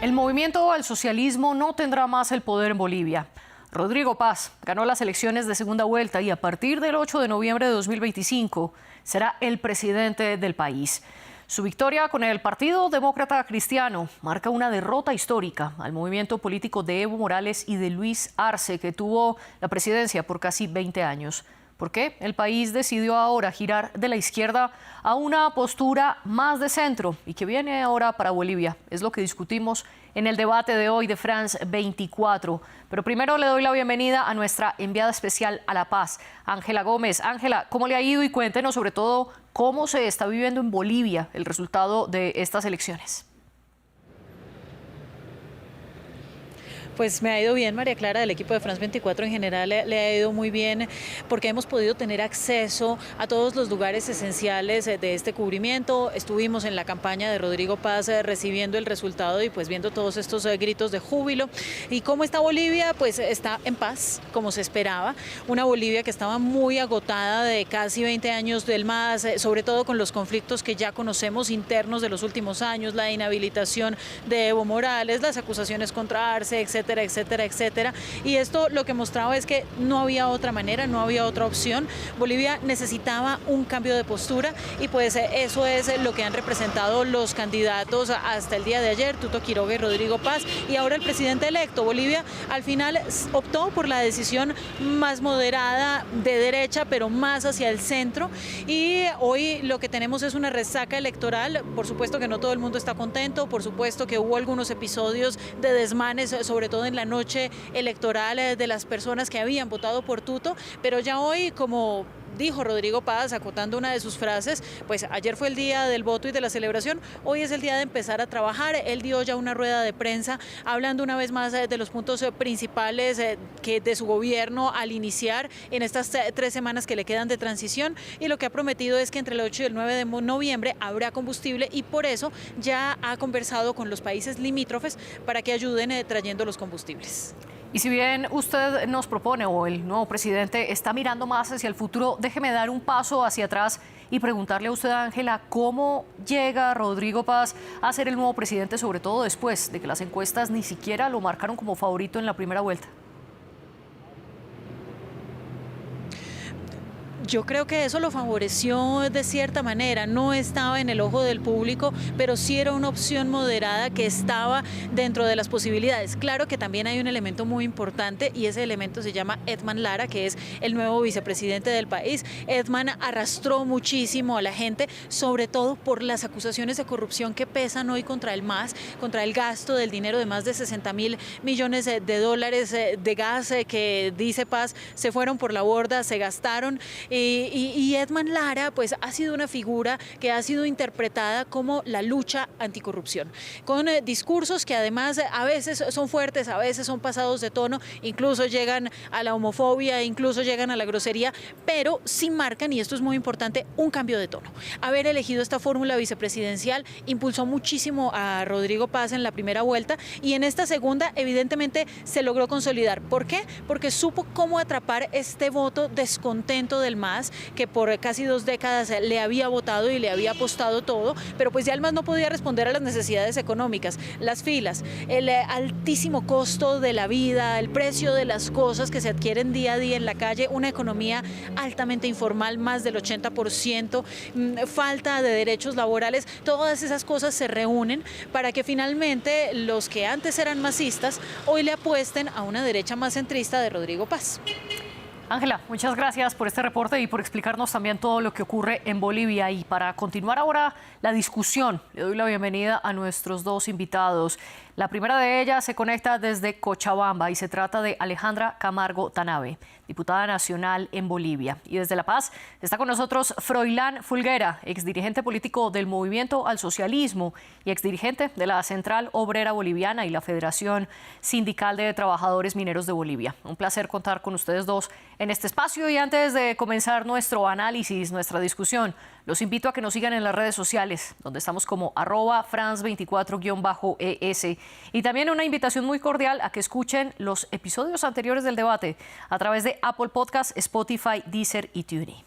El movimiento al socialismo no tendrá más el poder en Bolivia. Rodrigo Paz ganó las elecciones de segunda vuelta y a partir del 8 de noviembre de 2025 será el presidente del país. Su victoria con el Partido Demócrata Cristiano marca una derrota histórica al movimiento político de Evo Morales y de Luis Arce, que tuvo la presidencia por casi 20 años. ¿Por qué el país decidió ahora girar de la izquierda a una postura más de centro y que viene ahora para Bolivia? Es lo que discutimos en el debate de hoy de France 24. Pero primero le doy la bienvenida a nuestra enviada especial a La Paz, Ángela Gómez. Ángela, ¿cómo le ha ido? Y cuéntenos sobre todo cómo se está viviendo en Bolivia el resultado de estas elecciones. Pues me ha ido bien, María Clara, del equipo de France 24 en general le ha ido muy bien porque hemos podido tener acceso a todos los lugares esenciales de este cubrimiento. Estuvimos en la campaña de Rodrigo Paz recibiendo el resultado y pues viendo todos estos gritos de júbilo. ¿Y cómo está Bolivia? Pues está en paz, como se esperaba. Una Bolivia que estaba muy agotada de casi 20 años del MAS, sobre todo con los conflictos que ya conocemos internos de los últimos años, la inhabilitación de Evo Morales, las acusaciones contra Arce, etcétera, etcétera. Y esto lo que mostraba es que no había otra manera, no había otra opción. Bolivia necesitaba un cambio de postura y pues eso es lo que han representado los candidatos hasta el día de ayer, Tuto Quiroga y Rodrigo Paz, y ahora el presidente electo. Bolivia al final optó por la decisión más moderada de derecha, pero más hacia el centro, y hoy lo que tenemos es una resaca electoral. Por supuesto que no todo el mundo está contento, por supuesto que hubo algunos episodios de desmanes, sobre todo en la noche electoral, de las personas que habían votado por Tuto, pero ya hoy, como dijo Rodrigo Paz, acotando una de sus frases, pues ayer fue el día del voto y de la celebración, hoy es el día de empezar a trabajar. Él dio ya una rueda de prensa hablando una vez más de los puntos principales que de su gobierno al iniciar en estas 3 semanas que le quedan de transición, y lo que ha prometido es que entre el 8 y el 9 de noviembre habrá combustible, y por eso ya ha conversado con los países limítrofes para que ayuden trayendo los combustibles. Y si bien usted nos propone, o el nuevo presidente está mirando más hacia el futuro, déjeme dar un paso hacia atrás y preguntarle a usted, Ángela, ¿cómo llega Rodrigo Paz a ser el nuevo presidente, sobre todo después de que las encuestas ni siquiera lo marcaron como favorito en la primera vuelta? Yo creo que eso lo favoreció de cierta manera. No estaba en el ojo del público, pero sí era una opción moderada que estaba dentro de las posibilidades. Claro que también hay un elemento muy importante, y ese elemento se llama Edman Lara, que es el nuevo vicepresidente del país. Edman arrastró muchísimo a la gente, sobre todo por las acusaciones de corrupción que pesan hoy contra el MAS, contra el gasto del dinero de más de 60.000 millones de dólares de gas que, dice Paz, se fueron por la borda, se gastaron. Y Edman Lara pues ha sido una figura que ha sido interpretada como la lucha anticorrupción, con discursos que además a veces son fuertes, a veces son pasados de tono, incluso llegan a la homofobia, incluso llegan a la grosería, pero sí marcan, y esto es muy importante, un cambio de tono. Haber elegido esta fórmula vicepresidencial impulsó muchísimo a Rodrigo Paz en la primera vuelta, y en esta segunda evidentemente se logró consolidar. ¿Por qué? Porque supo cómo atrapar este voto descontento del MAS, que por casi 2 décadas le había votado y le había apostado todo, pero pues ya el MAS no podía responder a las necesidades económicas, las filas, el altísimo costo de la vida, el precio de las cosas que se adquieren día a día en la calle, una economía altamente informal, más del 80%, falta de derechos laborales. Todas esas cosas se reúnen para que finalmente los que antes eran masistas hoy le apuesten a una derecha más centrista de Rodrigo Paz. Ángela, muchas gracias por este reporte y por explicarnos también todo lo que ocurre en Bolivia. Y para continuar ahora la discusión, le doy la bienvenida a nuestros 2 invitados. La primera de ellas se conecta desde Cochabamba y se trata de Alejandra Camargo Tanabe, diputada nacional en Bolivia. Y desde La Paz está con nosotros Froilán Fulguera, exdirigente político del Movimiento al Socialismo y exdirigente de la Central Obrera Boliviana y la Federación Sindical de Trabajadores Mineros de Bolivia. Un placer contar con ustedes dos en este espacio, y antes de comenzar nuestro análisis, nuestra discusión, los invito a que nos sigan en las redes sociales, donde estamos como @France24-ES, y también una invitación muy cordial a que escuchen los episodios anteriores del debate a través de Apple Podcasts, Spotify, Deezer y TuneIn.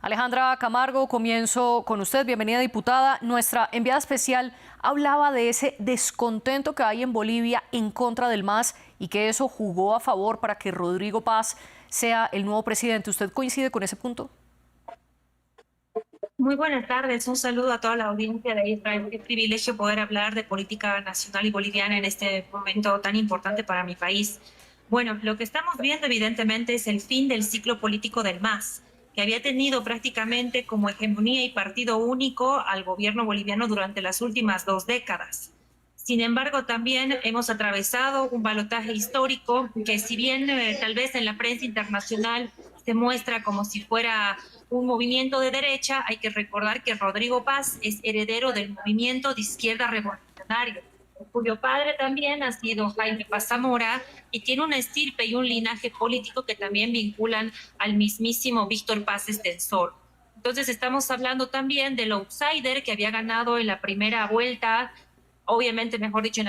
Alejandra Camargo, comienzo con usted. Bienvenida, diputada. Nuestra enviada especial hablaba de ese descontento que hay en Bolivia en contra del MAS y que eso jugó a favor para que Rodrigo Paz sea el nuevo presidente. ¿Usted coincide con ese punto? Muy buenas tardes, un saludo a toda la audiencia de Israel. Qué privilegio poder hablar de política nacional y boliviana en este momento tan importante para mi país. Bueno, lo que estamos viendo evidentemente es el fin del ciclo político del MAS, que había tenido prácticamente como hegemonía y partido único al gobierno boliviano durante las últimas 2 décadas. Sin embargo, también hemos atravesado un balotaje histórico que, si bien tal vez en la prensa internacional se muestra como si fuera un movimiento de derecha, hay que recordar que Rodrigo Paz es heredero del movimiento de izquierda revolucionario, cuyo padre también ha sido Jaime Paz Zamora y tiene una estirpe y un linaje político que también vinculan al mismísimo Víctor Paz Estenssoro. Entonces estamos hablando también del outsider que había ganado en la primera vuelta, obviamente, mejor dicho, en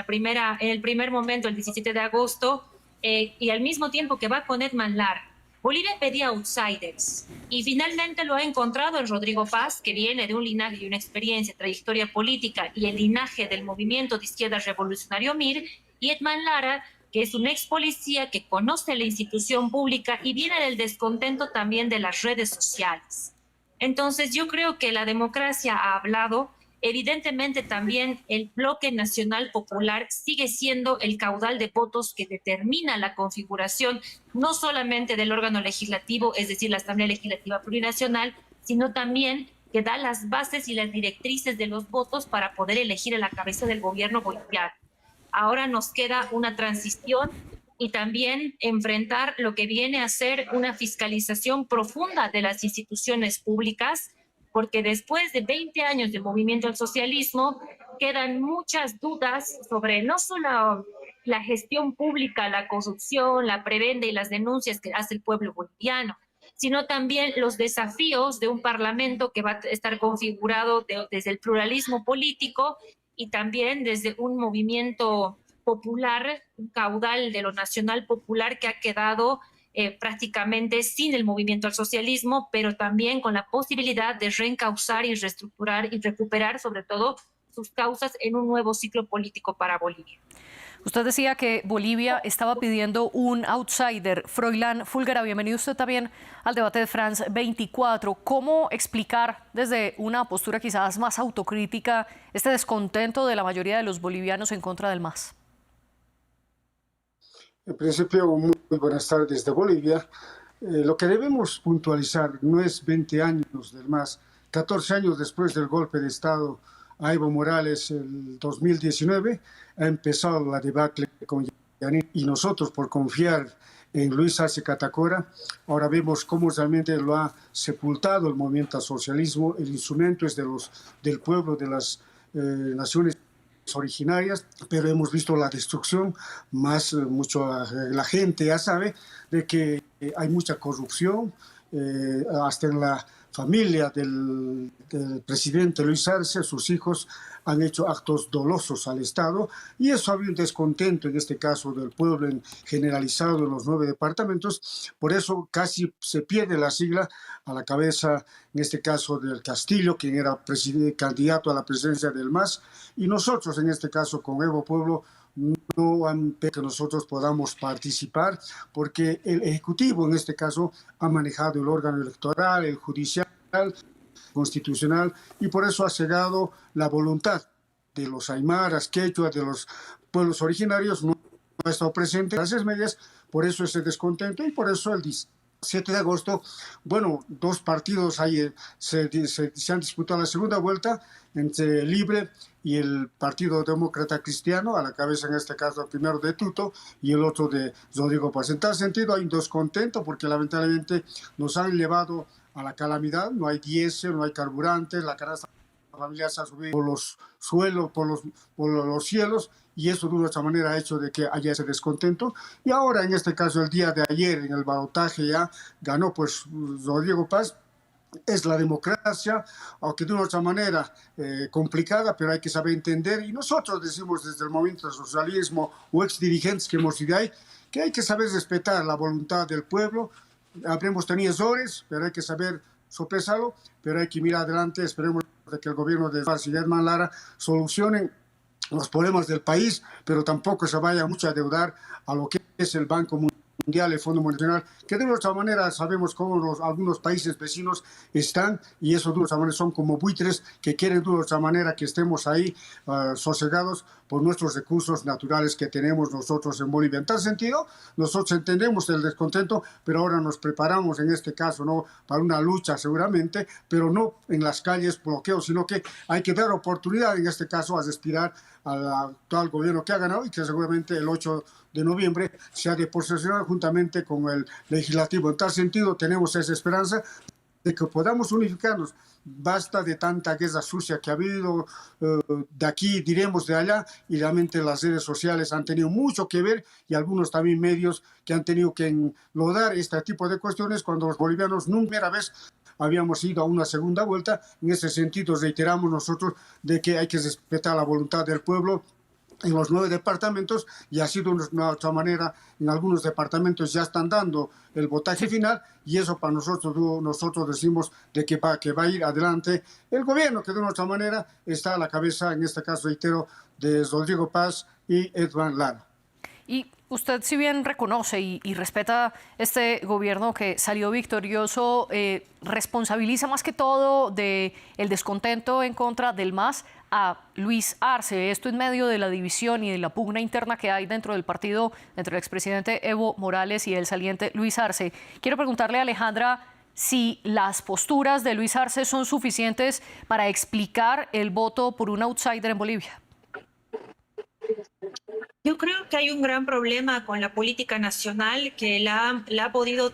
el primer momento, el 17 de agosto, y al mismo tiempo que va con Edman Lara. Bolivia pedía outsiders y finalmente lo ha encontrado en Rodrigo Paz, que viene de un linaje y una experiencia, trayectoria política y el linaje del movimiento de izquierda revolucionario MIR, y Edman Lara, que es un ex policía que conoce la institución pública y viene del descontento también de las redes sociales. Entonces yo creo que la democracia ha hablado. Evidentemente también el bloque nacional popular sigue siendo el caudal de votos que determina la configuración no solamente del órgano legislativo, es decir, la Asamblea Legislativa Plurinacional, sino también que da las bases y las directrices de los votos para poder elegir a la cabeza del gobierno boliviano. Ahora nos queda una transición y también enfrentar lo que viene a ser una fiscalización profunda de las instituciones públicas, porque después de 20 años de movimiento al socialismo quedan muchas dudas sobre no solo la gestión pública, la corrupción, la prebenda y las denuncias que hace el pueblo boliviano, sino también los desafíos de un parlamento que va a estar configurado desde el pluralismo político y también desde un movimiento popular, un caudal de lo nacional popular que ha quedado prácticamente sin el movimiento al socialismo, pero también con la posibilidad de reencauzar y reestructurar y recuperar sobre todo sus causas en un nuevo ciclo político para Bolivia. Usted decía que Bolivia estaba pidiendo un outsider. Froilán Fulguera, bienvenido usted también al debate de France 24. ¿Cómo explicar desde una postura quizás más autocrítica este descontento de la mayoría de los bolivianos en contra del MAS? En principio, muy buenas tardes de Bolivia. Lo que debemos puntualizar no es 20 años del MAS, 14 años después del golpe de Estado a Evo Morales, el 2019, ha empezado la debacle con Yanin, y nosotros, por confiar en Luis Arce Catacora, ahora vemos cómo realmente lo ha sepultado el movimiento al socialismo. El instrumento es del pueblo, de las naciones originarias, pero hemos visto la destrucción, la gente ya sabe de que hay mucha corrupción, hasta en la familia del presidente Luis Arce, sus hijos han hecho actos dolosos al Estado, y eso había un descontento en este caso del pueblo generalizado en los 9 departamentos. Por eso casi se pierde la sigla a la cabeza, en este caso, del Castillo, quien era candidato a la presidencia del MAS, y nosotros en este caso con Evo Pueblo no han pedido que nosotros podamos participar, porque el Ejecutivo en este caso ha manejado el órgano electoral, el judicial, constitucional, y por eso ha cegado la voluntad de los aymaras, quechua, de los pueblos originarios. No ha estado presente en las medias, por eso ese descontento, y por eso el 7 de agosto, bueno, 2 partidos ahí se han disputado la segunda vuelta entre Libre y el Partido Demócrata Cristiano, a la cabeza en este caso el primero de Tuto y el otro de Rodrigo Paz. En tal sentido hay un descontento porque lamentablemente nos han llevado a la calamidad. No hay diésel, no hay carburantes, la canasta familiar se ha subido por los suelos, por los cielos, y eso de otra manera ha hecho de que haya ese descontento. Y ahora, en este caso, el día de ayer, en el balotaje ya ganó pues Rodrigo Paz. Es la democracia, aunque de una otra manera complicada, pero hay que saber entender. Y nosotros decimos desde el movimiento del socialismo o ex dirigentes que hemos ido ahí, que hay que saber respetar la voluntad del pueblo. Habremos tenido errores, pero hay que saber sopesarlo, pero hay que mirar adelante. Esperemos de que el gobierno de Paz y Edman Lara solucionen los problemas del país, pero tampoco se vaya mucho a deudar a lo que es el Banco Mundial, el Fondo Monetario, que de nuestra manera sabemos cómo algunos países vecinos están, y eso de nuestra manera son como buitres que quieren de nuestra manera que estemos ahí sosegados por nuestros recursos naturales que tenemos nosotros en Bolivia. En tal sentido, nosotros entendemos el descontento, pero ahora nos preparamos en este caso, ¿no?, para una lucha seguramente, pero no en las calles bloqueos, sino que hay que dar oportunidad en este caso a respirar al actual gobierno que ha ganado y que seguramente el 8 de noviembre se ha de posesionar juntamente con el legislativo. En tal sentido, tenemos esa esperanza de que podamos unificarnos. Basta de tanta guerra sucia que ha habido de aquí, diremos de allá, y realmente las redes sociales han tenido mucho que ver, y algunos también medios que han tenido que enlodar este tipo de cuestiones cuando los bolivianos nunca primera vez habíamos ido a una segunda vuelta. En ese sentido reiteramos nosotros de que hay que respetar la voluntad del pueblo en los 9 departamentos, y ha sido de una otra manera, en algunos departamentos ya están dando el votaje final, y eso para nosotros decimos de que va a ir adelante el gobierno, que de una otra manera está a la cabeza, en este caso reitero, de Rodrigo Paz y Edman Lara. Y usted, si bien reconoce y respeta este gobierno que salió victorioso, responsabiliza más que todo del descontento en contra del MAS a Luis Arce. Esto en medio de la división y de la pugna interna que hay dentro del partido entre el expresidente Evo Morales y el saliente Luis Arce. Quiero preguntarle a Alejandra si las posturas de Luis Arce son suficientes para explicar el voto por un outsider en Bolivia. Yo creo que hay un gran problema con la política nacional que la ha podido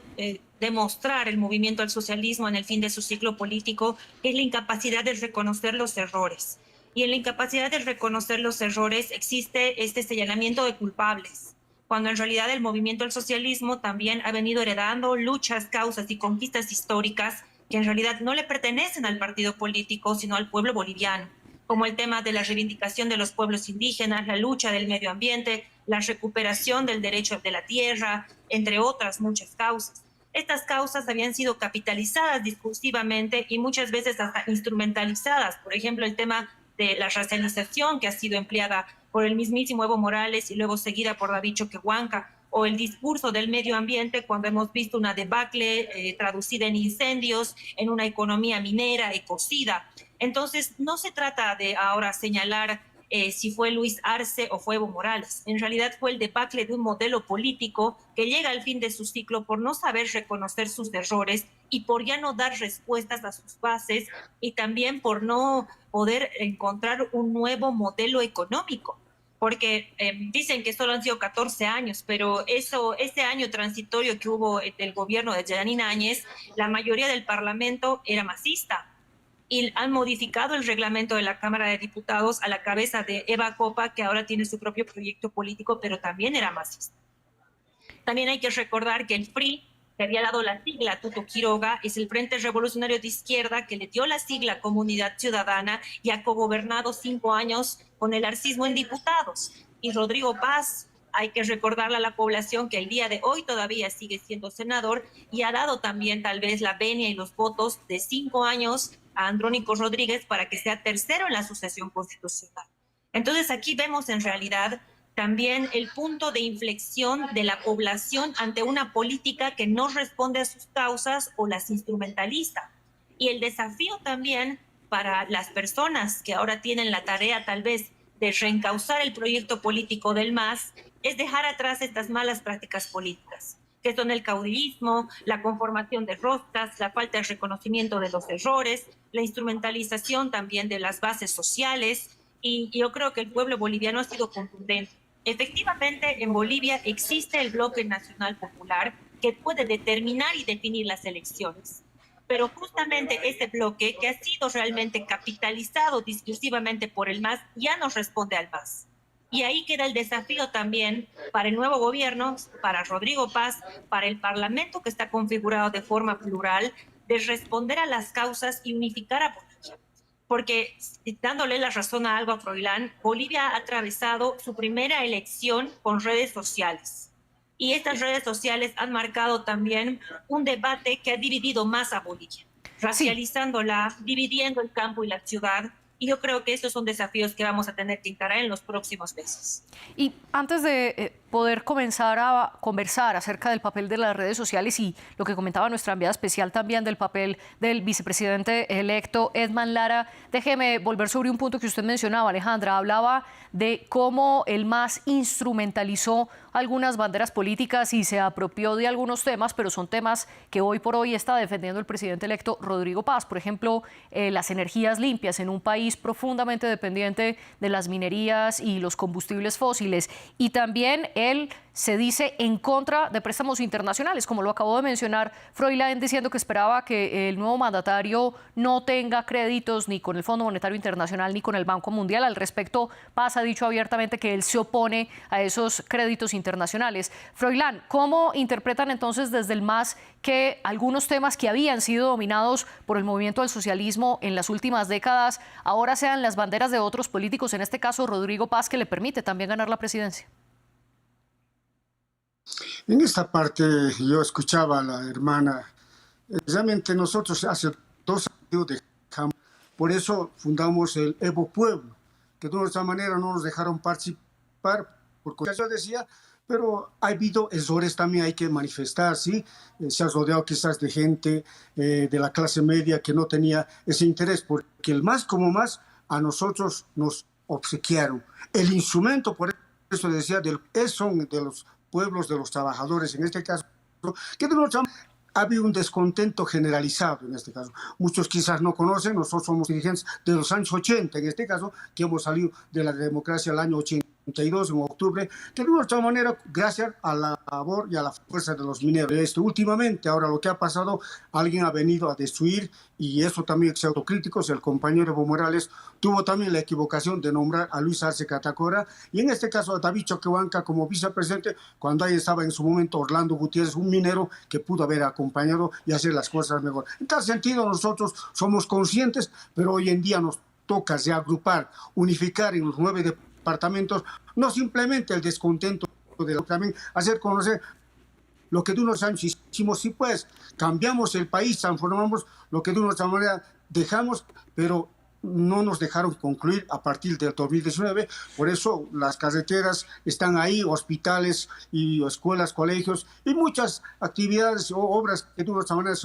demostrar el movimiento al socialismo en el fin de su ciclo político, que es la incapacidad de reconocer los errores. Y en la incapacidad de reconocer los errores existe este señalamiento de culpables, cuando en realidad el movimiento al socialismo también ha venido heredando luchas, causas y conquistas históricas que en realidad no le pertenecen al partido político, sino al pueblo boliviano, como el tema de la reivindicación de los pueblos indígenas, la lucha del medio ambiente, la recuperación del derecho de la tierra, entre otras muchas causas. Estas causas habían sido capitalizadas discursivamente y muchas veces hasta instrumentalizadas. Por ejemplo, el tema de la racialización, que ha sido empleada por el mismísimo Evo Morales y luego seguida por David Choquehuanca, o el discurso del medio ambiente cuando hemos visto una debacle traducida en incendios, en una economía minera, ecocida. Entonces, no se trata de ahora señalar si fue Luis Arce o fue Evo Morales. En realidad fue el debacle de un modelo político que llega al fin de su ciclo por no saber reconocer sus errores y por ya no dar respuestas a sus bases, y también por no poder encontrar un nuevo modelo económico. Porque dicen que solo han sido 14 años, pero ese año transitorio que hubo del gobierno de Yanina Áñez, la mayoría del Parlamento era masista y han modificado el reglamento de la Cámara de Diputados a la cabeza de Eva Copa, que ahora tiene su propio proyecto político, pero también era masista. También hay que recordar que el FRI, que había dado la sigla a Tuto Quiroga, es el Frente Revolucionario de Izquierda que le dio la sigla Comunidad Ciudadana y ha cogobernado 5 años con el arcismo en diputados. Y Rodrigo Paz, hay que recordarle a la población que el día de hoy todavía sigue siendo senador y ha dado también tal vez la venia y los votos de 5 años a Andrónico Rodríguez para que sea tercero en la sucesión constitucional. Entonces aquí vemos en realidad también el punto de inflexión de la población ante una política que no responde a sus causas o las instrumentaliza. Y el desafío también para las personas que ahora tienen la tarea tal vez de reencauzar el proyecto político del MAS es dejar atrás estas malas prácticas políticas, que son el caudillismo, la conformación de roscas, la falta de reconocimiento de los errores, la instrumentalización también de las bases sociales. Y yo creo que el pueblo boliviano ha sido contundente. Efectivamente, en Bolivia existe el Bloque Nacional Popular que puede determinar y definir las elecciones. Pero justamente ese bloque, que ha sido realmente capitalizado discursivamente por el MAS, ya no responde al MAS. Y ahí queda el desafío también para el nuevo gobierno, para Rodrigo Paz, para el Parlamento que está configurado de forma plural, de responder a las causas y unificar a Bolivia. Porque, dándole la razón a Alba Froilán, Bolivia ha atravesado su primera elección con redes sociales. Y estas redes sociales han marcado también un debate que ha dividido más a Bolivia. racializándola, dividiendo el campo y la ciudad. Y yo creo que estos son desafíos que vamos a tener que encarar en los próximos meses. Y antes de poder comenzar a conversar acerca del papel de las redes sociales y lo que comentaba nuestra enviada especial también del papel del vicepresidente electo Edman Lara, déjeme volver sobre un punto que usted mencionaba, Alejandra. Hablaba de cómo el MAS instrumentalizó algunas banderas políticas y se apropió de algunos temas, pero son temas que hoy por hoy está defendiendo el presidente electo Rodrigo Paz. Por ejemplo, las energías limpias en un país profundamente dependiente de las minerías y los combustibles fósiles. Y también él se dice en contra de préstamos internacionales, como lo acabó de mencionar Froilán, diciendo que esperaba que el nuevo mandatario no tenga créditos ni con el Fondo Monetario Internacional ni con el Banco Mundial. Al respecto, Paz ha dicho abiertamente que él se opone a esos créditos internacionales. Froilán, ¿cómo interpretan entonces desde el MAS que algunos temas que habían sido dominados por el movimiento del socialismo en las últimas décadas ahora sean las banderas de otros políticos, en este caso Rodrigo Paz, que le permite también ganar la presidencia? En esta parte yo escuchaba a la hermana, realmente nosotros hace 2 años dejamos, por eso fundamos el Evo Pueblo, que de otra manera no nos dejaron participar, porque yo decía, pero ha habido errores también, hay que manifestar, ¿sí? Se ha rodeado quizás de gente de la clase media que no tenía ese interés, porque el MAS como MAS a nosotros nos obsequiaron. El instrumento, por eso decía, son de los pueblos, de los trabajadores, en este caso, que de nuestra manera ha habido un descontento generalizado en este caso. Muchos quizás no conocen, nosotros somos dirigentes de los años 80, en este caso, que hemos salido de la democracia el año 82, en octubre, que de nuestra manera, gracias a la labor y a la fuerza de los mineros. Últimamente, ahora lo que ha pasado, alguien ha venido a destruir, y eso también es autocrítico. El compañero Evo Morales tuvo también la equivocación de nombrar a Luis Arce Catacora, y en este caso a David Choquehuanca como vicepresidente, cuando ahí estaba en su momento Orlando Gutiérrez, un minero que pudo haber acompañado y hacer las cosas mejor. En tal sentido, nosotros somos conscientes, pero hoy en día nos toca reagrupar, unificar en los 9 departamentos, no simplemente el descontento de también hacer conocer lo que de unos años hicimos, sí, pues cambiamos el país, transformamos lo que de una manera dejamos, pero no nos dejaron concluir a partir del 2019, por eso las carreteras están ahí, hospitales y escuelas, colegios y muchas actividades o obras que de una manera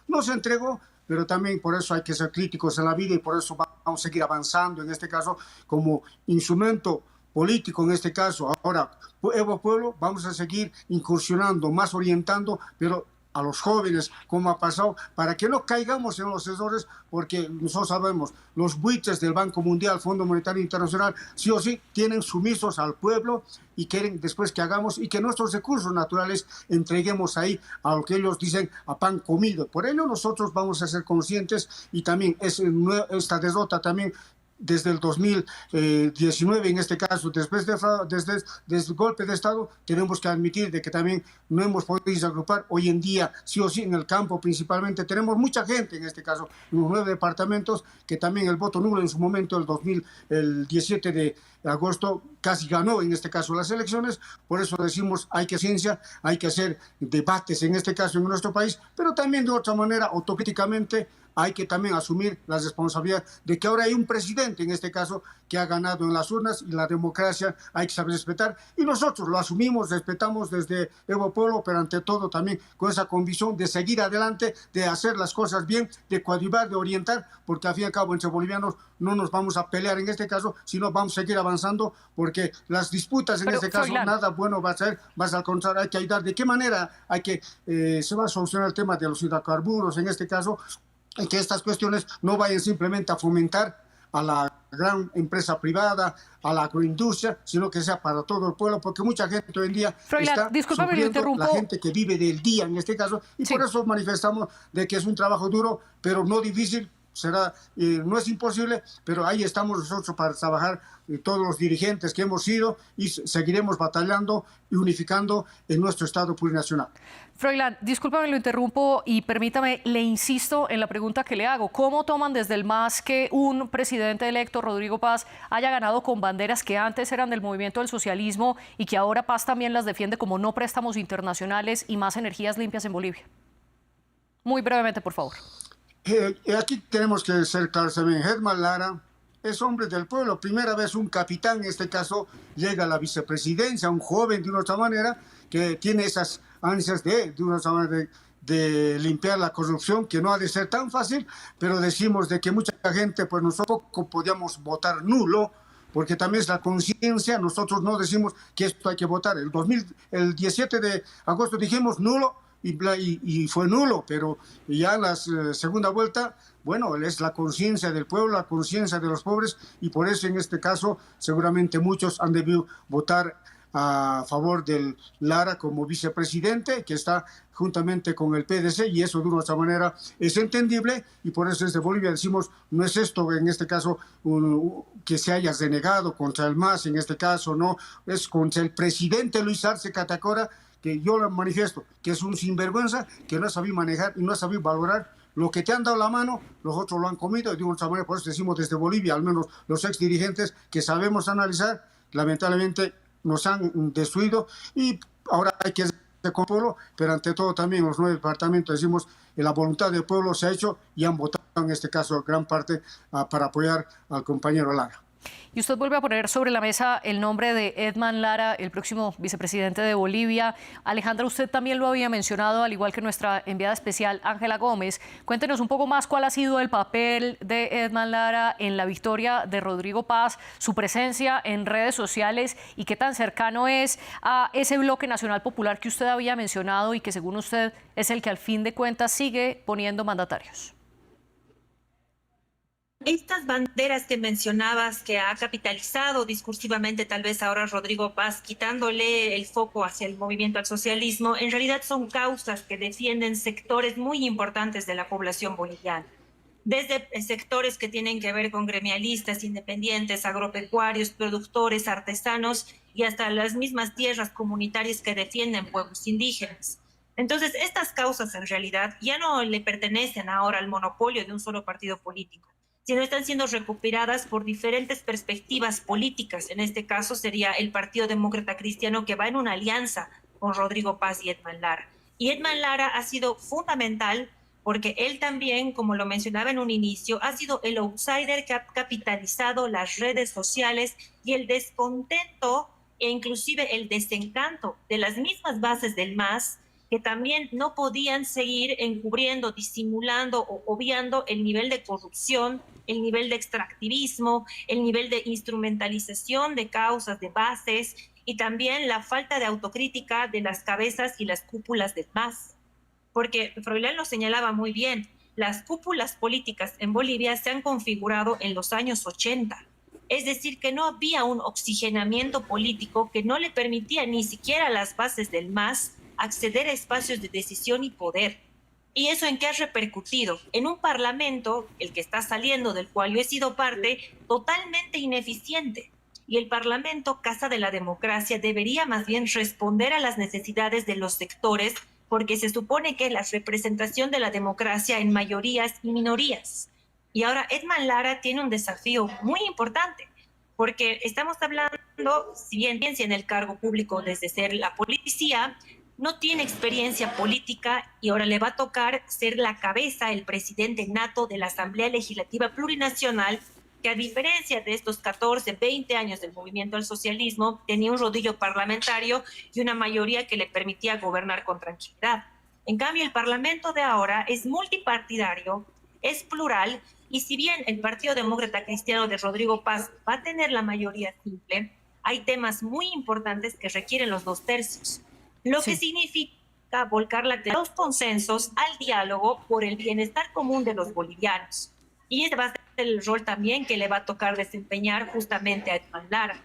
no se entregó, pero también por eso hay que ser críticos en la vida y por eso vamos a seguir avanzando en este caso como instrumento político, en este caso ahora Evo Pueblo, vamos a seguir incursionando, más orientando, pero a los jóvenes, como ha pasado, para que no caigamos en los errores, porque nosotros sabemos, los buitres del Banco Mundial, Fondo Monetario Internacional, sí o sí, tienen sumisos al pueblo y quieren después que hagamos y que nuestros recursos naturales entreguemos ahí a lo que ellos dicen a pan comido. Por ello nosotros vamos a ser conscientes y también esta derrota también desde el 2019, en este caso, desde el golpe de Estado, tenemos que admitir de que también no hemos podido agrupar. Hoy en día, sí o sí, en el campo principalmente, tenemos mucha gente, en este caso, en los 9 departamentos, que también el voto nulo en su momento, el 17 de agosto, casi ganó, en este caso, las elecciones. Por eso decimos, hay que ciencia, hay que hacer debates, en este caso, en nuestro país, pero también de otra manera, autocríticamente, hay que también asumir la responsabilidad de que ahora hay un presidente, en este caso, que ha ganado en las urnas y la democracia hay que saber respetar. Y nosotros lo asumimos, respetamos desde Evo Pueblo, pero ante todo también con esa convicción de seguir adelante, de hacer las cosas bien, de coadyuvar, de orientar, porque al fin y al cabo entre bolivianos no nos vamos a pelear en este caso, sino vamos a seguir avanzando, porque las disputas en este caso nada bueno va a ser, más al contrario, hay que ayudar. ¿De qué manera se va a solucionar el tema de los hidrocarburos en este caso? Y que estas cuestiones no vayan simplemente a fomentar a la gran empresa privada, a la agroindustria, sino que sea para todo el pueblo, porque mucha gente hoy en día está sufriendo, la gente que vive del día en este caso, y por eso manifestamos de que es un trabajo duro, pero no difícil. No es imposible, pero ahí estamos nosotros para trabajar, todos los dirigentes que hemos sido, y seguiremos batallando y unificando en nuestro Estado plurinacional. Froilán, discúlpame, lo interrumpo y permítame, le insisto en la pregunta que le hago. ¿Cómo toman desde el MAS que un presidente electo, Rodrigo Paz, haya ganado con banderas que antes eran del movimiento del socialismo y que ahora Paz también las defiende como no préstamos internacionales y más energías limpias en Bolivia? Muy brevemente, por favor. Aquí tenemos que ser claros también. Edmar Lara es hombre del pueblo. Primera vez un capitán, en este caso, llega a la vicepresidencia, un joven de una otra manera, que tiene esas ansias de una otra manera, de limpiar la corrupción, que no ha de ser tan fácil, pero decimos de que mucha gente, pues nosotros podíamos votar nulo, porque también es la conciencia. Nosotros no decimos que esto hay que votar. El 17 de agosto dijimos nulo, y fue nulo, pero ya en la segunda vuelta, bueno, es la conciencia del pueblo, la conciencia de los pobres, y por eso en este caso seguramente muchos han debido votar a favor del Lara como vicepresidente, que está juntamente con el PDC, y eso de una otra manera es entendible, y por eso desde Bolivia decimos, no es esto en este caso que se haya renegado contra el MAS, en este caso no, es contra el presidente Luis Arce Catacora, que yo lo manifiesto, que es un sinvergüenza, que no ha sabido manejar y no ha sabido valorar lo que te han dado la mano, los otros lo han comido, y de otra manera, por eso decimos desde Bolivia, al menos los ex dirigentes que sabemos analizar, lamentablemente nos han destruido, y ahora hay que hacer con el pueblo, pero ante todo también los 9 departamentos decimos que la voluntad del pueblo se ha hecho y han votado en este caso gran parte para apoyar al compañero Lara. Y usted vuelve a poner sobre la mesa el nombre de Edmar Lara, el próximo vicepresidente de Bolivia. Alejandra, usted también lo había mencionado, al igual que nuestra enviada especial Ángela Gómez. Cuéntenos un poco más cuál ha sido el papel de Edmar Lara en la victoria de Rodrigo Paz, su presencia en redes sociales y qué tan cercano es a ese bloque nacional popular que usted había mencionado y que según usted es el que al fin de cuentas sigue poniendo mandatarios. Estas banderas que mencionabas que ha capitalizado discursivamente tal vez ahora Rodrigo Paz, quitándole el foco hacia el movimiento al socialismo, en realidad son causas que defienden sectores muy importantes de la población boliviana. Desde sectores que tienen que ver con gremialistas, independientes, agropecuarios, productores, artesanos y hasta las mismas tierras comunitarias que defienden pueblos indígenas. Entonces, estas causas en realidad ya no le pertenecen ahora al monopolio de un solo partido político, sino están siendo recuperadas por diferentes perspectivas políticas. En este caso sería el Partido Demócrata Cristiano, que va en una alianza con Rodrigo Paz y Edmar Lara. Y Edmar Lara ha sido fundamental porque él también, como lo mencionaba en un inicio, ha sido el outsider que ha capitalizado las redes sociales y el descontento e inclusive el desencanto de las mismas bases del MAS, que también no podían seguir encubriendo, disimulando o obviando el nivel de corrupción, el nivel de extractivismo, el nivel de instrumentalización de causas, de bases, y también la falta de autocrítica de las cabezas y las cúpulas del MAS. Porque Froilán lo señalaba muy bien, las cúpulas políticas en Bolivia se han configurado en los años 80. Es decir, que no había un oxigenamiento político que no le permitía ni siquiera a las bases del MAS acceder a espacios de decisión y poder. ¿Y eso en qué ha repercutido? En un parlamento, el que está saliendo, del cual yo he sido parte, totalmente ineficiente. Y el parlamento, casa de la democracia, debería más bien responder a las necesidades de los sectores, porque se supone que es la representación de la democracia en mayorías y minorías. Y ahora Edmar Lara tiene un desafío muy importante, porque estamos hablando, si bien piensa en el cargo público desde ser la policía, no tiene experiencia política y ahora le va a tocar ser la cabeza, el presidente nato de la Asamblea Legislativa Plurinacional, que a diferencia de estos 14, 20 años del movimiento al socialismo, tenía un rodillo parlamentario y una mayoría que le permitía gobernar con tranquilidad. En cambio, el Parlamento de ahora es multipartidario, es plural, y si bien el Partido Demócrata Cristiano de Rodrigo Paz va a tener la mayoría simple, hay temas muy importantes que requieren los 2/3. Lo que significa volcar los consensos al diálogo por el bienestar común de los bolivianos. Y ese va a ser el rol también que le va a tocar desempeñar justamente a Edmar Lara.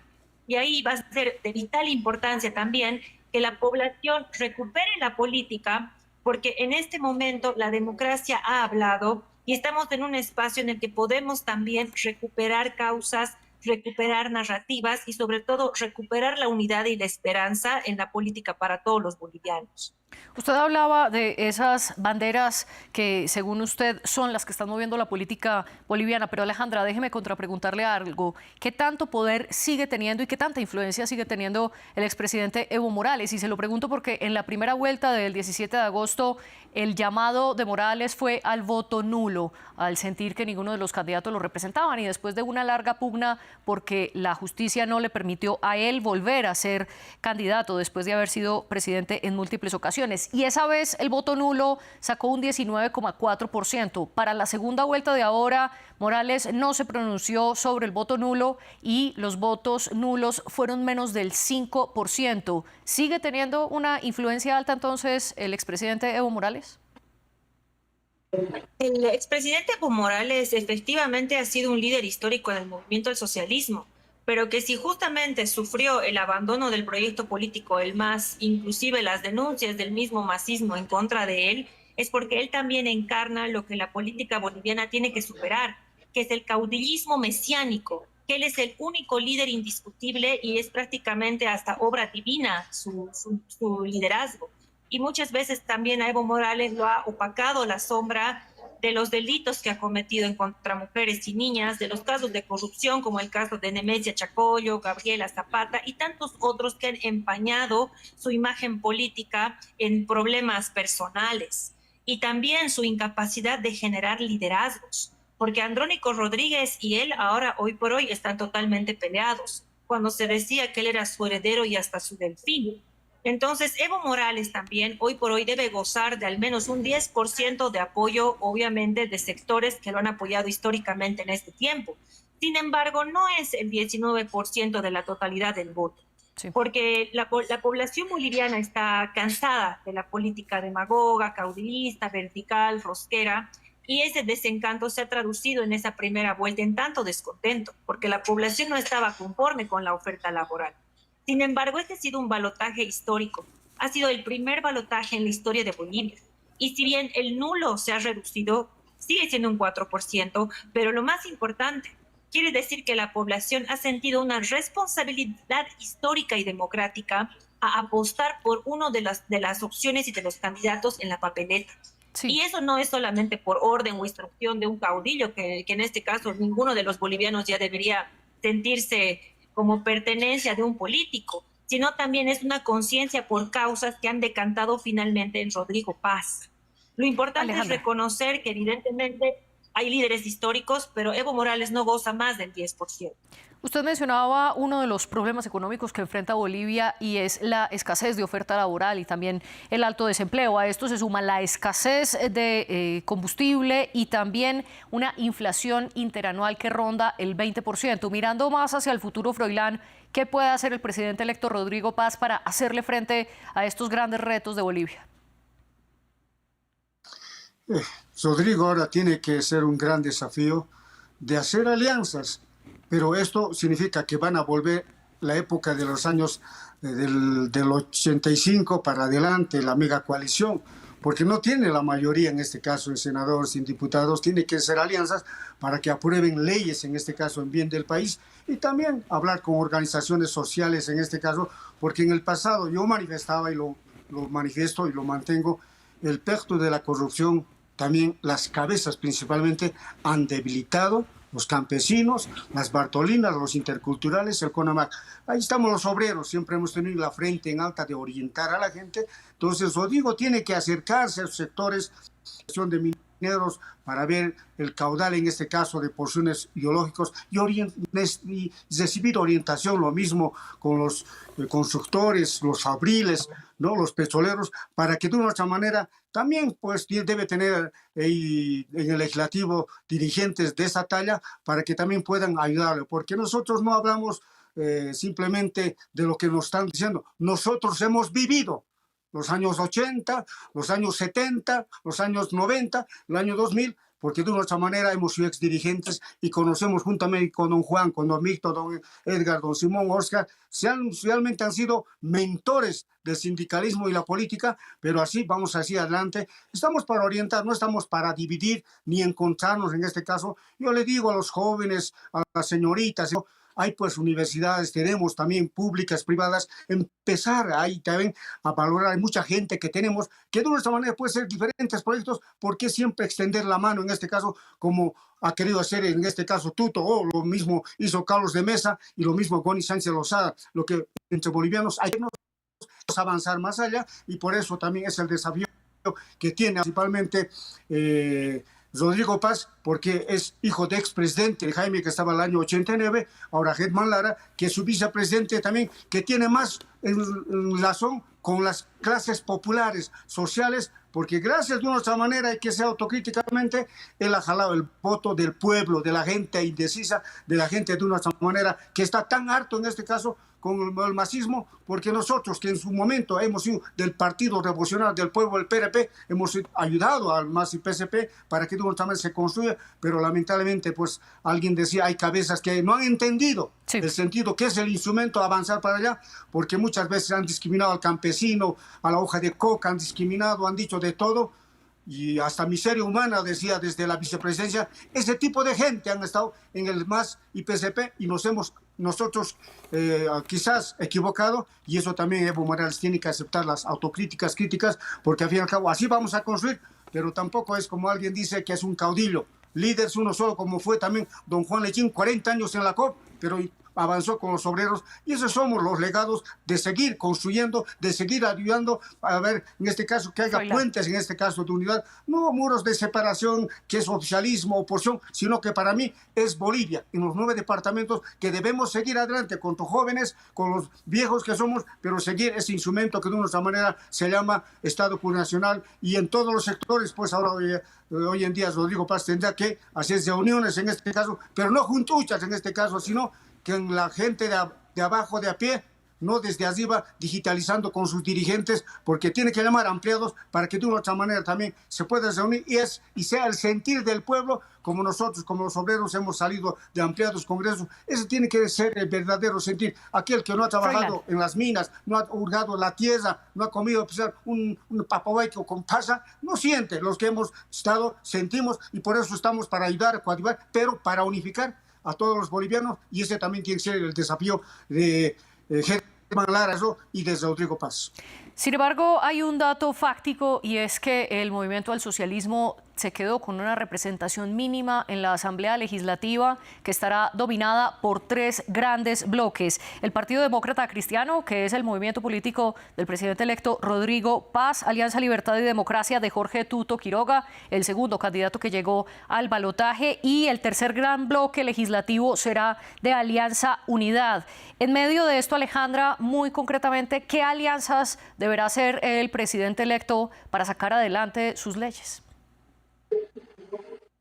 Y ahí va a ser de vital importancia también que la población recupere la política, porque en este momento la democracia ha hablado y estamos en un espacio en el que podemos también recuperar causas, recuperar narrativas y sobre todo recuperar la unidad y la esperanza en la política para todos los bolivianos. Usted hablaba de esas banderas que, según usted, son las que están moviendo la política boliviana, pero Alejandra, déjeme contrapreguntarle algo. ¿Qué tanto poder sigue teniendo y qué tanta influencia sigue teniendo el expresidente Evo Morales? Y se lo pregunto porque en la primera vuelta del 17 de agosto el llamado de Morales fue al voto nulo, al sentir que ninguno de los candidatos lo representaban y después de una larga pugna porque la justicia no le permitió a él volver a ser candidato después de haber sido presidente en múltiples ocasiones. Y esa vez el voto nulo sacó un 19,4%. Para la segunda vuelta de ahora, Morales no se pronunció sobre el voto nulo y los votos nulos fueron menos del 5%. ¿Sigue teniendo una influencia alta entonces el expresidente Evo Morales? El expresidente Evo Morales efectivamente ha sido un líder histórico en el movimiento del socialismo, pero que si justamente sufrió el abandono del proyecto político, el MAS, inclusive las denuncias del mismo masismo en contra de él, es porque él también encarna lo que la política boliviana tiene que superar, que es el caudillismo mesiánico, que él es el único líder indiscutible y es prácticamente hasta obra divina su liderazgo. Y muchas veces también a Evo Morales lo ha opacado la sombra de los delitos que ha cometido en contra mujeres y niñas, de los casos de corrupción como el caso de Nemesia Chacollo, Gabriela Zapata y tantos otros que han empañado su imagen política en problemas personales. Y también su incapacidad de generar liderazgos, porque Andrónico Rodríguez y él ahora, hoy por hoy, están totalmente peleados, cuando se decía que él era su heredero y hasta su delfín. Entonces, Evo Morales también hoy por hoy debe gozar de al menos un 10% de apoyo, obviamente, de sectores que lo han apoyado históricamente en este tiempo. Sin embargo, no es el 19% de la totalidad del voto, sí, porque la población boliviana está cansada de la política demagoga, caudillista, vertical, rosquera, y ese desencanto se ha traducido en esa primera vuelta en tanto descontento, porque la población no estaba conforme con la oferta laboral. Sin embargo, este ha sido un balotaje histórico. Ha sido el primer balotaje en la historia de Bolivia. Y si bien el nulo se ha reducido, sigue siendo un 4%, pero lo más importante, quiere decir que la población ha sentido una responsabilidad histórica y democrática a apostar por uno de las opciones y de los candidatos en la papeleta. Sí. Y eso no es solamente por orden o instrucción de un caudillo, que en este caso ninguno de los bolivianos ya debería sentirse como pertenencia de un político, sino también es una conciencia por causas que han decantado finalmente en Rodrigo Paz. Lo importante es reconocer que evidentemente hay líderes históricos, pero Evo Morales no goza más del 10%. Usted mencionaba uno de los problemas económicos que enfrenta Bolivia y es la escasez de oferta laboral y también el alto desempleo. A esto se suma la escasez de combustible y también una inflación interanual que ronda el 20%. Mirando más hacia el futuro, Froilán, ¿qué puede hacer el presidente electo Rodrigo Paz para hacerle frente a estos grandes retos de Bolivia? Rodrigo ahora tiene que ser un gran desafío de hacer alianzas. Pero esto significa que van a volver la época de los años del 85 para adelante, la mega coalición, porque no tiene la mayoría, en este caso en senadores y en diputados, tiene que hacer alianzas para que aprueben leyes, en este caso en bien del país, y también hablar con organizaciones sociales, en este caso, porque en el pasado yo manifestaba y lo manifiesto y lo mantengo, el pacto de la corrupción, también las cabezas principalmente han debilitado los campesinos, las Bartolinas, los interculturales, el CONAMAC. Ahí estamos los obreros, siempre hemos tenido la frente en alta de orientar a la gente. Entonces, Rodrigo tiene que acercarse a los sectores de mineros para ver el caudal, en este caso, de porciones biológicos y recibir orientación, lo mismo con los constructores, los fabriles, ¿no? Los petroleros, para que de una otra manera también pues debe tener en el legislativo dirigentes de esa talla para que también puedan ayudarle, porque nosotros no hablamos simplemente de lo que nos están diciendo, nosotros hemos vivido los años 80, los años 70, los años 90, el año 2000, porque de una otra manera hemos sido exdirigentes y conocemos juntamente con don Juan, con don Víctor, don Edgar, don Simón, Oscar, realmente han sido mentores del sindicalismo y la política, pero así vamos hacia adelante. Estamos para orientar, no estamos para dividir ni encontrarnos en este caso. Yo le digo a los jóvenes, a las señoritas, hay pues universidades, tenemos también públicas, privadas, empezar ahí también a valorar. Hay mucha gente que tenemos, que de nuestra manera puede ser diferentes proyectos, ¿por qué siempre extender la mano en este caso, como ha querido hacer en este caso Tuto, o lo mismo hizo Carlos de Mesa y lo mismo Goni Sánchez Lozada? Lo que entre bolivianos hay que avanzar más allá, y por eso también es el desafío que tiene principalmente Rodrigo Paz, porque es hijo de expresidente Jaime, que estaba en el año 89, ahora Germán Lara, que es su vicepresidente también, que tiene más razón con las clases populares, sociales, porque gracias de nuestra manera, y que sea autocríticamente, él ha jalado el voto del pueblo, de la gente indecisa, de la gente de nuestra manera, que está tan harto en este caso con el masismo, porque nosotros que en su momento hemos sido del Partido Revolucionario del Pueblo, el PRP, hemos ayudado al MAS y PSP para que de nuestra manera se construya, pero lamentablemente pues alguien decía, hay cabezas que no han entendido el sentido que es el instrumento avanzar para allá, porque muchas veces han discriminado al campesino, a la hoja de coca, han discriminado, han dicho de todo, y hasta miseria humana, decía desde la vicepresidencia. Ese tipo de gente han estado en el MAS y PSP, y nos hemos nosotros quizás equivocado, y eso también Evo Morales tiene que aceptar las autocríticas, críticas, porque al fin y al cabo así vamos a construir, pero tampoco es como alguien dice que es un caudillo, líder uno solo, como fue también don Juan Lechín, 40 años en la COP, pero avanzó con los obreros, y esos somos los legados de seguir construyendo, de seguir ayudando a ver, en este caso, que haya puentes, en este caso de unidad, no muros de separación, que es oficialismo, oposición, sino que para mí es Bolivia, en los 9 departamentos, que debemos seguir adelante con los jóvenes, con los viejos que somos, pero seguir ese instrumento que de nuestra manera se llama Estado Plurinacional, y en todos los sectores, pues ahora hoy en día Rodrigo Paz tendrá que hacer reuniones en este caso, pero no juntuchas en este caso, sino que en la gente de abajo, de a pie, no desde arriba, digitalizando con sus dirigentes, porque tiene que llamar a empleados para que de una otra manera también se pueda reunir y sea el sentir del pueblo, como nosotros, como los obreros hemos salido de ampliados congresos. Ese tiene que ser el verdadero sentir. Aquel que no ha trabajado en las minas, no ha hurgado la tierra, no ha comido un papahueco con pasa, no siente. Los que hemos estado, sentimos, y por eso estamos para ayudar, coadyuvar, pero para unificar a todos los bolivianos, y ese también tiene que ser el desafío de Germán Lara y de Rodrigo Paz. Sin embargo, hay un dato fáctico, y es que el movimiento al socialismo se quedó con una representación mínima en la Asamblea Legislativa, que estará dominada por 3 grandes bloques. El Partido Demócrata Cristiano, que es el movimiento político del presidente electo Rodrigo Paz, Alianza Libertad y Democracia de Jorge Tuto Quiroga, el segundo candidato que llegó al balotaje, y el tercer gran bloque legislativo será de Alianza Unidad. En medio de esto, Alejandra, muy concretamente, ¿qué alianzas deberá hacer el presidente electo para sacar adelante sus leyes?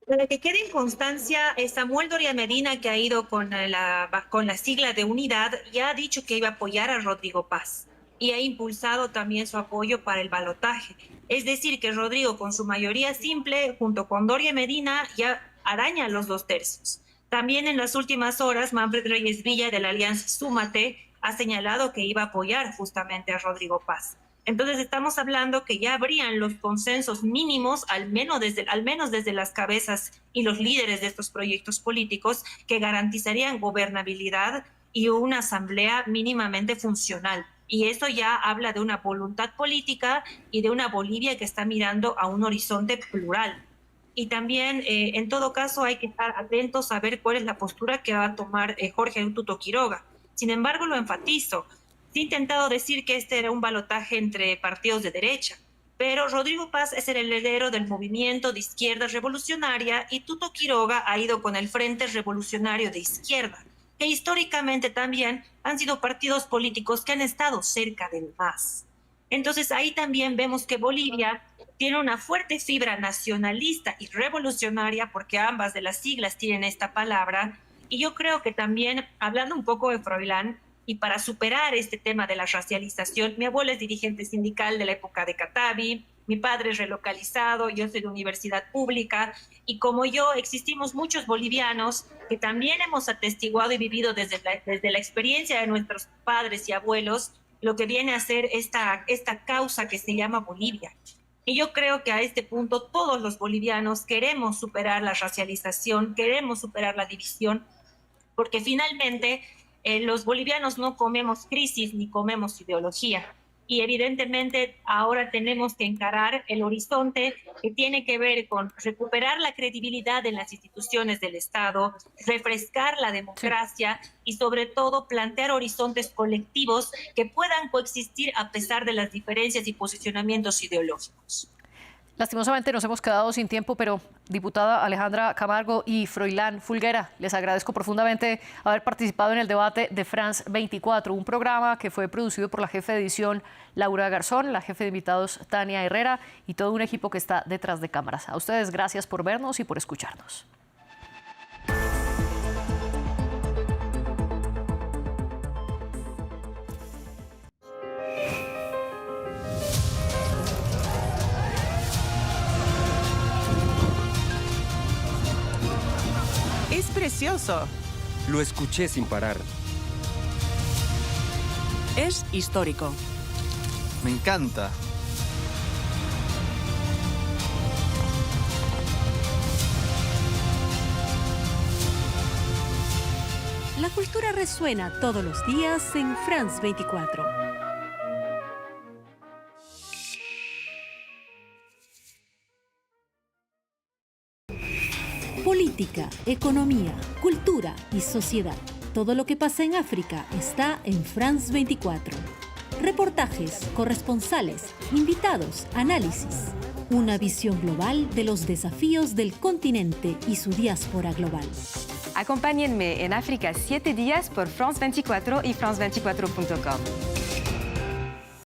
Para que quede en constancia, Samuel Doria Medina, que ha ido con la sigla de Unidad, ya ha dicho que iba a apoyar a Rodrigo Paz y ha impulsado también su apoyo para el balotaje. Es decir, que Rodrigo, con su mayoría simple, junto con Doria Medina, ya araña los 2/3. También en las últimas horas, Manfred Reyes Villa, de la Alianza Súmate, ha señalado que iba a apoyar justamente a Rodrigo Paz. Entonces estamos hablando que ya habrían los consensos mínimos, al menos desde las cabezas y los líderes de estos proyectos políticos, que garantizarían gobernabilidad y una asamblea mínimamente funcional. Y eso ya habla de una voluntad política y de una Bolivia que está mirando a un horizonte plural. Y también, en todo caso, hay que estar atentos a ver cuál es la postura que va a tomar Jorge Tuto Quiroga. Sin embargo, lo enfatizo. Se ha intentado decir que este era un balotaje entre partidos de derecha, pero Rodrigo Paz es el heredero del movimiento de izquierda revolucionaria, y Tuto Quiroga ha ido con el Frente Revolucionario de Izquierda, que históricamente también han sido partidos políticos que han estado cerca del MAS. Entonces ahí también vemos que Bolivia tiene una fuerte fibra nacionalista y revolucionaria, porque ambas de las siglas tienen esta palabra, y yo creo que también, hablando un poco de Froilán, y para superar este tema de la racialización, mi abuela es dirigente sindical de la época de Catavi, mi padre es relocalizado, yo soy de universidad pública, y como yo existimos muchos bolivianos que también hemos atestiguado y vivido desde la experiencia de nuestros padres y abuelos lo que viene a ser esta causa que se llama Bolivia. Y yo creo que a este punto todos los bolivianos queremos superar la racialización, queremos superar la división, porque finalmente los bolivianos no comemos crisis ni comemos ideología. Y evidentemente ahora tenemos que encarar el horizonte que tiene que ver con recuperar la credibilidad en las instituciones del Estado, refrescar la democracia y sobre todo plantear horizontes colectivos que puedan coexistir a pesar de las diferencias y posicionamientos ideológicos. Lastimosamente nos hemos quedado sin tiempo, pero diputada Alejandra Camargo y Froilán Fulguera, les agradezco profundamente haber participado en el debate de France 24, un programa que fue producido por la jefe de edición Laura Garzón, la jefe de invitados Tania Herrera y todo un equipo que está detrás de cámaras. A ustedes gracias por vernos y por escucharnos. Es precioso. Lo escuché sin parar. Es histórico. Me encanta. La cultura resuena todos los días en France 24. Política, economía, cultura y sociedad. Todo lo que pasa en África está en France 24. Reportajes, corresponsales, invitados, análisis. Una visión global de los desafíos del continente y su diáspora global. Acompáñenme en África 7 días por France 24 y France24.com.